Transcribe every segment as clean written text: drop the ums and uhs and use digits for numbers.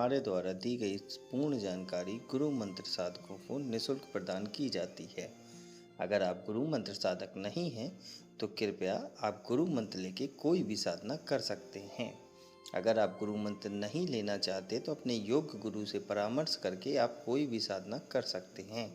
हमारे द्वारा दी गई पूर्ण जानकारी गुरु मंत्र साधकों को निःशुल्क प्रदान की जाती है। अगर आप गुरु मंत्र साधक नहीं हैं तो कृपया आप गुरु मंत्र लेके कोई भी साधना कर सकते हैं। अगर आप गुरु मंत्र नहीं लेना चाहते तो अपने योग्य गुरु से परामर्श करके आप कोई भी साधना कर सकते हैं।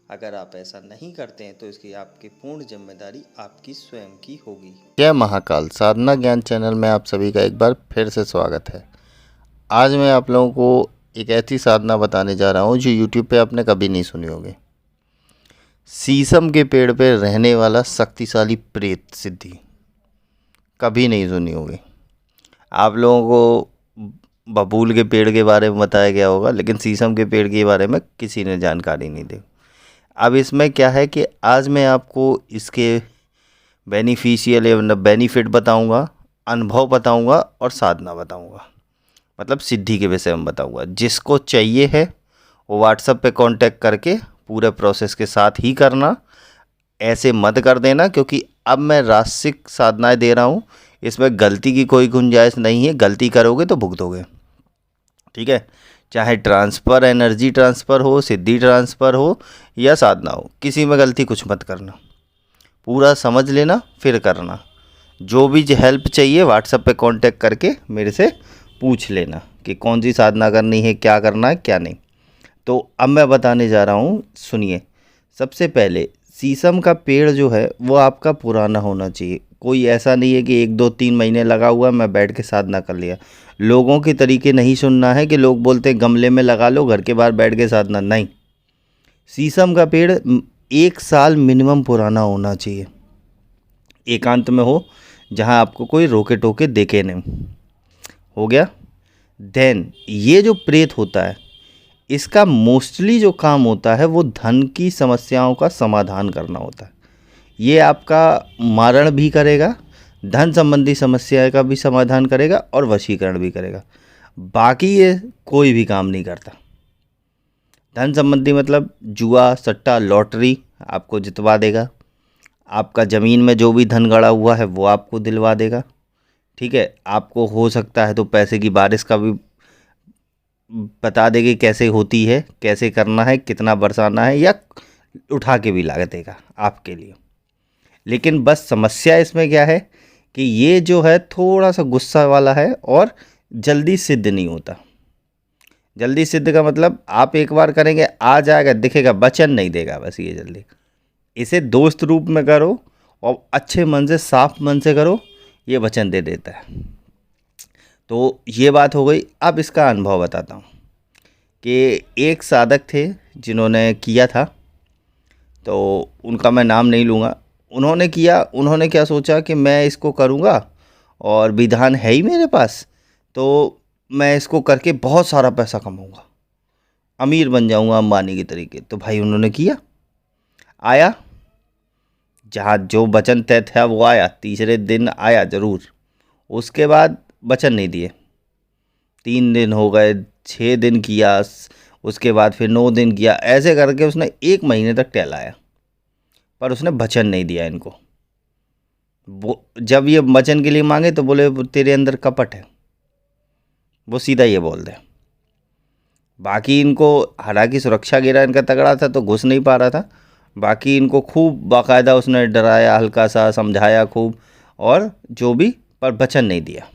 अगर आप ऐसा नहीं करते हैं तो इसकी आपकी पूर्ण जिम्मेदारी आपकी स्वयं की होगी। जय महाकाल साधना ज्ञान चैनल में आप सभी का एक बार फिर से स्वागत है। आज मैं आप लोगों को एक ऐसी साधना बताने जा रहा हूँ जो YouTube पे आपने कभी नहीं सुनी होगी। शीशम के पेड़ पे रहने वाला शक्तिशाली प्रेत सिद्धि कभी नहीं सुनी होगी। आप लोगों को बबूल के पेड़ के बारे में बताया गया होगा, लेकिन शीशम के पेड़ के बारे में किसी ने जानकारी नहीं दी। अब इसमें क्या है कि आज मैं आपको इसके बेनिफिशियल या बेनिफिट बताऊंगा, अनुभव बताऊंगा और साधना बताऊंगा, मतलब सिद्धि के विषय में बताऊंगा। जिसको चाहिए है वो व्हाट्सएप पे कांटेक्ट करके पूरे प्रोसेस के साथ ही करना, ऐसे मत कर देना, क्योंकि अब मैं राशिक साधनाएं दे रहा हूँ। इसमें गलती की कोई गुंजाइश नहीं है। गलती करोगे तो भुगतोगे, ठीक है। चाहे ट्रांसफ़र, एनर्जी ट्रांसफ़र हो, सिद्धि ट्रांसफ़र हो या साधना हो, किसी में गलती कुछ मत करना। पूरा समझ लेना फिर करना। जो भी हेल्प चाहिए व्हाट्सएप पे कांटेक्ट करके मेरे से पूछ लेना कि कौन सी साधना करनी है, क्या करना है, क्या नहीं। तो अब मैं बताने जा रहा हूँ, सुनिए। सबसे पहले शीशम का पेड़ जो है वो आपका पुराना होना चाहिए। कोई ऐसा नहीं है कि 1 2 3 महीने लगा हुआ मैं बैठ के साधना कर लिया। लोगों के तरीके नहीं सुनना है कि लोग बोलते हैं गमले में लगा लो, घर के बाहर बैठ के साधना। नहीं, शीशम का पेड़ 1 साल मिनिमम पुराना होना चाहिए। एकांत में हो, जहाँ आपको कोई रोके टोके देखे नहीं। हो गया। देन ये जो प्रेत होता है, इसका मोस्टली जो काम होता है वो धन की समस्याओं का समाधान करना होता है। ये आपका मारण भी करेगा, धन संबंधी समस्या का भी समाधान करेगा और वशीकरण भी करेगा। बाकी ये कोई भी काम नहीं करता। धन संबंधी मतलब जुआ, सट्टा, लॉटरी आपको जितवा देगा। आपका ज़मीन में जो भी धन गड़ा हुआ है वो आपको दिलवा देगा, ठीक है। आपको हो सकता है तो पैसे की बारिश का भी बता देगी, कैसे होती है, कैसे करना है, कितना बरसाना है, या उठा के भी ला देगा आपके लिए। लेकिन बस समस्या इसमें क्या है कि ये जो है थोड़ा सा गुस्सा वाला है और जल्दी सिद्ध नहीं होता। जल्दी सिद्ध का मतलब आप एक बार करेंगे आ जाएगा, दिखेगा, वचन नहीं देगा बस ये जल्दी। इसे दोस्त रूप में करो और अच्छे मन से, साफ मन से करो, ये वचन दे देता है। तो ये बात हो गई। अब इसका अनुभव बताता हूँ कि एक साधक थे जिन्होंने किया था, तो उनका मैं नाम नहीं लूँगा। उन्होंने किया, उन्होंने क्या सोचा कि मैं इसको करूँगा और विधान है ही मेरे पास, तो मैं इसको करके बहुत सारा पैसा कमाऊँगा, अमीर बन जाऊँगा अंबानी के तरीके। तो भाई उन्होंने किया, आया, जहाँ जो वचन तय था वो आया, तीसरे दिन आया ज़रूर। उसके बाद वचन नहीं दिए। 3 दिन हो गए, 6 दिन किया, उसके बाद फिर 9 दिन किया। ऐसे करके उसने 1 महीने तक टहलाया, पर उसने वचन नहीं दिया इनको। वो जब ये वचन के लिए मांगे तो बोले तेरे अंदर कपट है, वो सीधा ये बोल दे। बाकी इनको, हालांकि सुरक्षा घेरा इनका तगड़ा था तो घुस नहीं पा रहा था। बाकी इनको खूब बाकायदा उसने डराया, हल्का सा समझाया खूब, और जो भी, पर वचन नहीं दिया।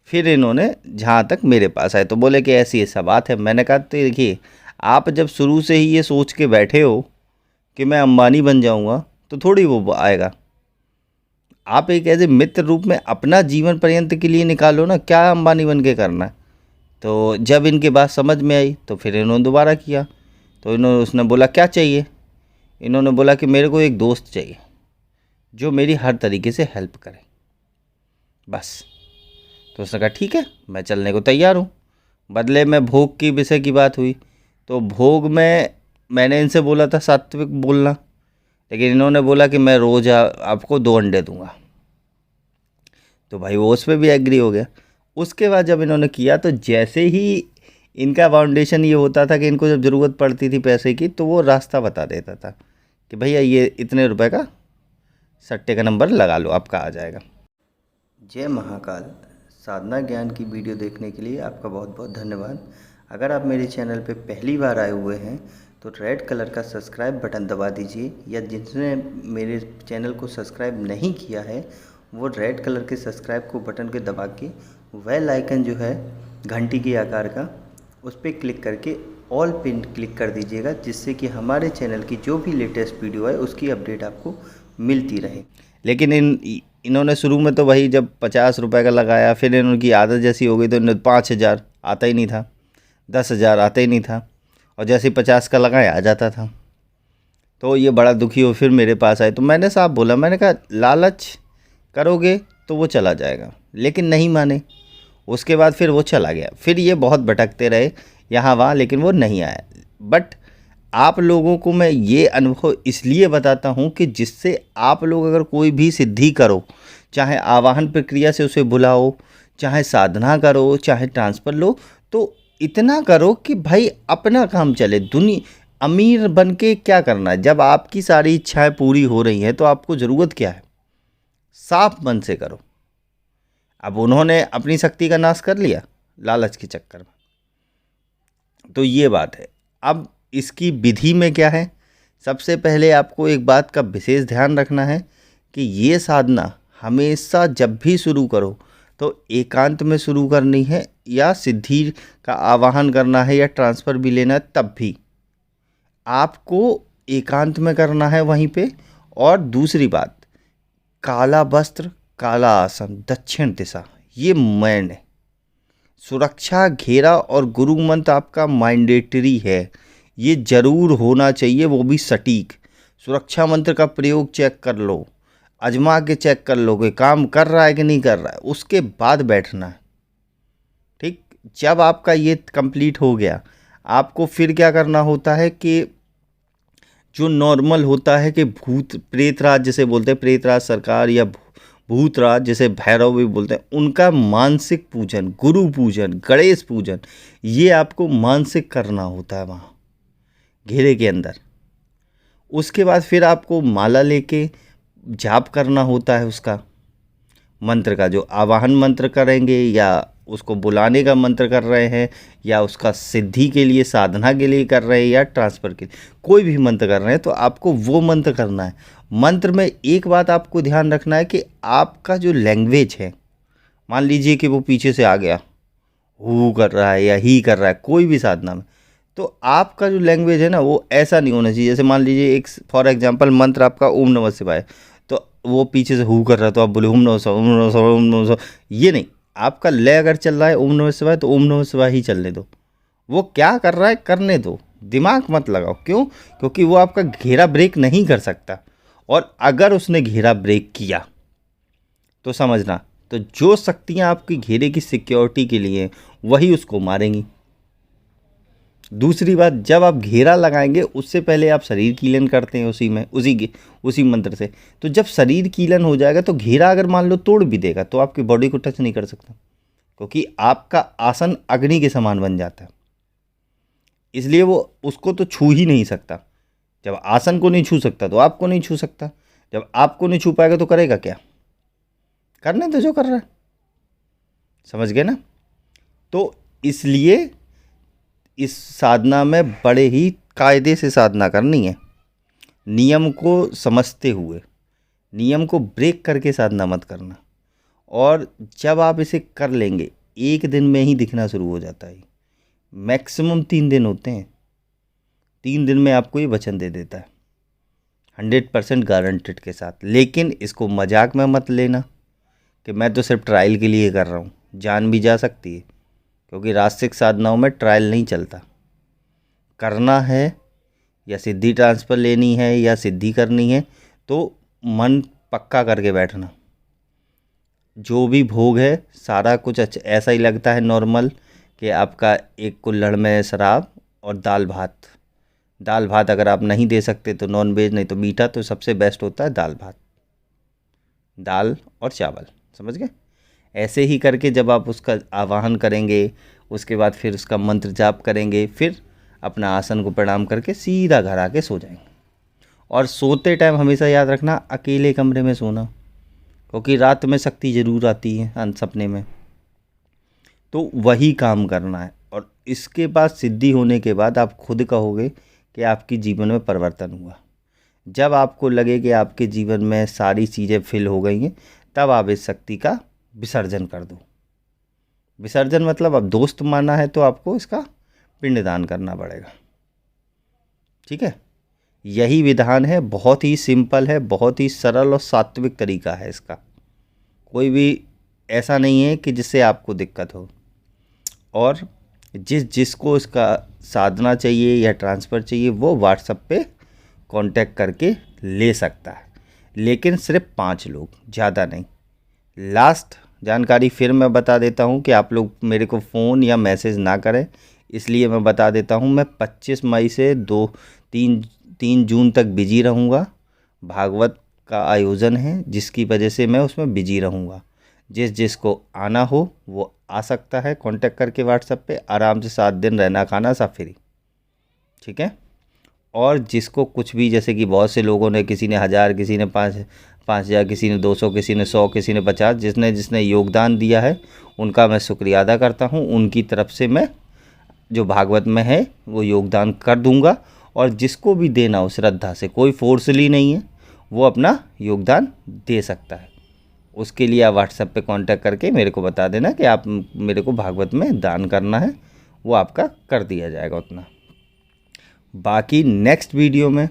फिर इन्होंने जहाँ तक मेरे पास आए तो बोले कि ऐसी ऐसा बात है। मैंने कहा तो देखिए, आप जब शुरू से ही ये सोच के बैठे हो कि मैं अंबानी बन जाऊँगा तो थोड़ी वो आएगा। आप एक ऐसे मित्र रूप में अपना जीवन पर्यंत के लिए निकालो ना, क्या अंबानी बन के करना है। तो जब इनके बात समझ में आई तो फिर इन्होंने दोबारा किया। तो उसने बोला क्या चाहिए। इन्होंने बोला कि मेरे को एक दोस्त चाहिए जो मेरी हर तरीके से हेल्प करे, बस। तो उसने कहा ठीक है, मैं चलने को तैयार हूँ। बदले में भोग की विषय की बात हुई, तो भोग में मैंने इनसे बोला था सात्विक बोलना, लेकिन इन्होंने बोला कि मैं रोज़ आपको 2 अंडे दूंगा। तो भाई वो उस पर भी एग्री हो गया। उसके बाद जब इन्होंने किया तो जैसे ही इनका फाउंडेशन ये होता था कि इनको जब ज़रूरत पड़ती थी पैसे की, तो वो रास्ता बता देता था कि भैया ये इतने रुपए का सट्टे का नंबर लगा लो, आपका आ जाएगा। जय महाकाल साधना ज्ञान की वीडियो देखने के लिए आपका बहुत बहुत धन्यवाद। अगर आप मेरे चैनल पे पहली बार आए हुए हैं तो रेड कलर का सब्सक्राइब बटन दबा दीजिए, या जिसने मेरे चैनल को सब्सक्राइब नहीं किया है वो रेड कलर के सब्सक्राइब को बटन के दबा के बेल आइकन जो है घंटी के आकार का, उस पर क्लिक करके ऑल पिन क्लिक कर दीजिएगा, जिससे कि हमारे चैनल की जो भी लेटेस्ट वीडियो है उसकी अपडेट आपको मिलती रहे। लेकिन इन्होंने शुरू में तो वही जब 50 रुपये का लगाया, फिर इनकी आदत जैसी हो गई तो इन्हें 5,000 आता ही नहीं था, 10,000 आता ही नहीं था, और जैसे 50 का लगाया आ जाता था। तो ये बड़ा दुखी हो फिर मेरे पास आए। तो मैंने साहब बोला, मैंने कहा लालच करोगे तो वो चला जाएगा, लेकिन नहीं माने। उसके बाद फिर वो चला गया। फिर ये बहुत भटकते रहे यहाँ वहाँ, लेकिन वो नहीं आया। बट आप लोगों को मैं ये अनुभव इसलिए बताता हूँ कि जिससे आप लोग अगर कोई भी सिद्धि करो, चाहे आवाहन प्रक्रिया से उसे बुलाओ, चाहे साधना करो, चाहे ट्रांसफ़र लो, तो इतना करो कि भाई अपना काम चले। अमीर बन के क्या करना है? जब आपकी सारी इच्छाएं पूरी हो रही हैं तो आपको ज़रूरत क्या है? साफ मन से करो। अब उन्होंने अपनी शक्ति का नाश कर लिया लालच के चक्कर में, तो ये बात है। अब इसकी विधि में क्या है? सबसे पहले आपको एक बात का विशेष ध्यान रखना है कि ये साधना हमेशा जब भी शुरू करो तो एकांत में शुरू करनी है, या सिद्धि का आवाहन करना है या ट्रांसफ़र भी लेना है, तब भी आपको एकांत में करना है वहीं पे। और दूसरी बात, काला वस्त्र, काला आसन, दक्षिण दिशा, ये मैन है। सुरक्षा घेरा और गुरु मंत्र आपका मैंडेटरी है, ये जरूर होना चाहिए, वो भी सटीक। सुरक्षा मंत्र का प्रयोग चेक कर लो, आजमा के चेक कर लो कि काम कर रहा है कि नहीं कर रहा है, उसके बाद बैठना है। ठीक, जब आपका ये कंप्लीट हो गया, आपको फिर क्या करना होता है कि जो नॉर्मल होता है कि भूत प्रेतराज जिसे बोलते हैं, प्रेतराज सरकार या भूतराज जिसे भैरव भी बोलते हैं, उनका मानसिक पूजन, गुरु पूजन, गणेश पूजन, ये आपको मानसिक करना होता है वहाँ घेरे के अंदर। उसके बाद फिर आपको माला लेके जाप करना होता है उसका मंत्र का, जो आवाहन मंत्र करेंगे या उसको बुलाने का मंत्र कर रहे हैं, या उसका सिद्धि के लिए साधना के लिए कर रहे हैं, या ट्रांसफ़र के लिए कोई भी मंत्र कर रहे हैं, तो आपको वो मंत्र करना है। मंत्र में एक बात आपको ध्यान रखना है कि आपका जो लैंग्वेज है, मान लीजिए कि वो पीछे से आ गया, हु कर रहा है या ही कर रहा है कोई भी साधना में, तो आपका जो लैंग्वेज है ना वो ऐसा नहीं होना चाहिए। जैसे मान लीजिए एक फॉर एग्जांपल मंत्र आपका ओम नमः शिवाय, तो वो पीछे से हु कर रहा है तो आप बोले ओम नमः शिवाय, ओम नमः शिवाय, ओम नमः शिवाय, ये नहीं। आपका लय अगर चल रहा है ओम नमः शिवाय, तो ओम नमः शिवाय ही चलने दो। वो क्या कर रहा है करने दो, दिमाग मत लगाओ। क्यों? क्योंकि वो आपका घेरा ब्रेक नहीं कर सकता, और अगर उसने घेरा ब्रेक किया तो समझना, तो जो शक्तियाँ आपकी घेरे की सिक्योरिटी के लिए वही उसको मारेंगी। दूसरी बात, जब आप घेरा लगाएंगे उससे पहले आप शरीर कीलन करते हैं उसी मंत्र से। तो जब शरीर कीलन हो जाएगा तो घेरा अगर मान लो तोड़ भी देगा तो आपकी बॉडी को टच नहीं कर सकता, क्योंकि आपका आसन अग्नि के समान बन जाता है, इसलिए वो उसको तो छू ही नहीं सकता। जब आसन को नहीं छू सकता तो आपको नहीं छू सकता, जब आपको नहीं छू पाएगा तो करेगा क्या? करने तो जो कर रहा है, समझ गए ना? तो इसलिए इस साधना में बड़े ही कायदे से साधना करनी है, नियम को समझते हुए, नियम को ब्रेक करके साधना मत करना। और जब आप इसे कर लेंगे, एक दिन में ही दिखना शुरू हो जाता है। मैक्सिमम 3 दिन होते हैं, 3 दिन में आपको ये वचन दे देता है 100% गारंटेड के साथ। लेकिन इसको मजाक में मत लेना कि मैं तो सिर्फ ट्रायल के लिए कर रहा हूँ, जान भी जा सकती है, क्योंकि रास्तिक साधनाओं में ट्रायल नहीं चलता। करना है या सिद्धि ट्रांसफ़र लेनी है या सिद्धि करनी है तो मन पक्का करके बैठना। जो भी भोग है सारा कुछ ऐसा ही लगता है नॉर्मल, कि आपका एक कुल्हड़ में शराब और दाल भात अगर आप नहीं दे सकते तो नॉन वेज, नहीं तो मीठा, तो सबसे बेस्ट होता है दाल भात, दाल और चावल, समझ गए? ऐसे ही करके जब आप उसका आवाहन करेंगे, उसके बाद फिर उसका मंत्र जाप करेंगे, फिर अपना आसन को प्रणाम करके सीधा घर आके सो जाएंगे। और सोते टाइम हमेशा याद रखना अकेले कमरे में सोना, क्योंकि रात में शक्ति ज़रूर आती है सपने में, तो वही काम करना है। और इसके बाद सिद्धि होने के बाद आप खुद कहोगे कि आपके जीवन में परिवर्तन हुआ। जब आपको लगे कि आपके जीवन में सारी चीज़ें फिल हो गई हैं, तब आप इस शक्ति का विसर्जन कर दो। विसर्जन मतलब अब दोस्त माना है तो आपको इसका पिंडदान करना पड़ेगा। ठीक है, यही विधान है, बहुत ही सिंपल है, बहुत ही सरल और सात्विक तरीका है इसका। कोई भी ऐसा नहीं है कि जिससे आपको दिक्कत हो। और जिसको इसका साधना चाहिए या ट्रांसफ़र चाहिए वो व्हाट्सएप पे कांटेक्ट करके ले सकता है, लेकिन सिर्फ 5 लोग, ज़्यादा नहीं। लास्ट जानकारी फिर मैं बता देता हूँ कि आप लोग मेरे को फ़ोन या मैसेज ना करें, इसलिए मैं बता देता हूँ। मैं 25 मई से 3 जून तक बिजी रहूँगा। भागवत का आयोजन है जिसकी वजह से मैं उसमें बिजी रहूँगा। जिसको आना हो वो आ सकता है, कांटेक्ट करके व्हाट्सएप पे। आराम से 7 दिन रहना खाना सब फ्री। ठीक है। और जिसको कुछ भी, जैसे कि बहुत से लोगों ने, किसी ने 1000, किसी ने 5,000, किसी ने 200, किसी ने 100, किसी ने 50, जिसने योगदान दिया है उनका मैं शुक्रिया अदा करता हूँ। उनकी तरफ से मैं जो भागवत में है वो योगदान कर दूंगा। और जिसको भी देना हो श्रद्धा से, कोई फोर्सली नहीं है, वो अपना योगदान दे सकता है। उसके लिए आप व्हाट्सएप पे कांटेक्ट करके मेरे को बता देना कि आप मेरे को भागवत में दान करना है, वो आपका कर दिया जाएगा उतना। बाकी नेक्स्ट वीडियो में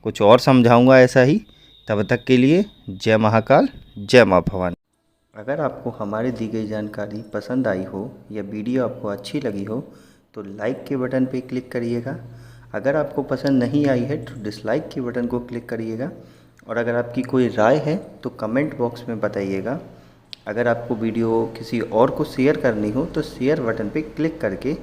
कुछ और समझाऊंगा ऐसा ही। तब तक के लिए जय महाकाल, जय माँ भवानी। अगर आपको हमारी दी गई जानकारी पसंद आई हो या वीडियो आपको अच्छी लगी हो तो लाइक के बटन पे क्लिक करिएगा। अगर आपको पसंद नहीं आई है तो डिसलाइक के बटन को क्लिक करिएगा। और अगर आपकी कोई राय है तो कमेंट बॉक्स में बताइएगा। अगर आपको वीडियो किसी और को शेयर करनी हो तो शेयर बटन पे क्लिक करके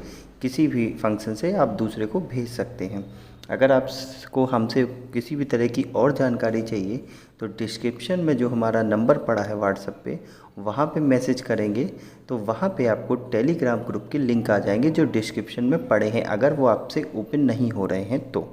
किसी भी फंक्शन से आप दूसरे को भेज सकते हैं। अगर आपको हमसे किसी भी तरह की और जानकारी चाहिए तो डिस्क्रिप्शन में जो हमारा नंबर पड़ा है व्हाट्सएप पे, वहाँ पे मैसेज करेंगे तो वहाँ पे आपको टेलीग्राम ग्रुप के लिंक आ जाएंगे जो डिस्क्रिप्शन में पड़े हैं, अगर वो आपसे ओपन नहीं हो रहे हैं तो।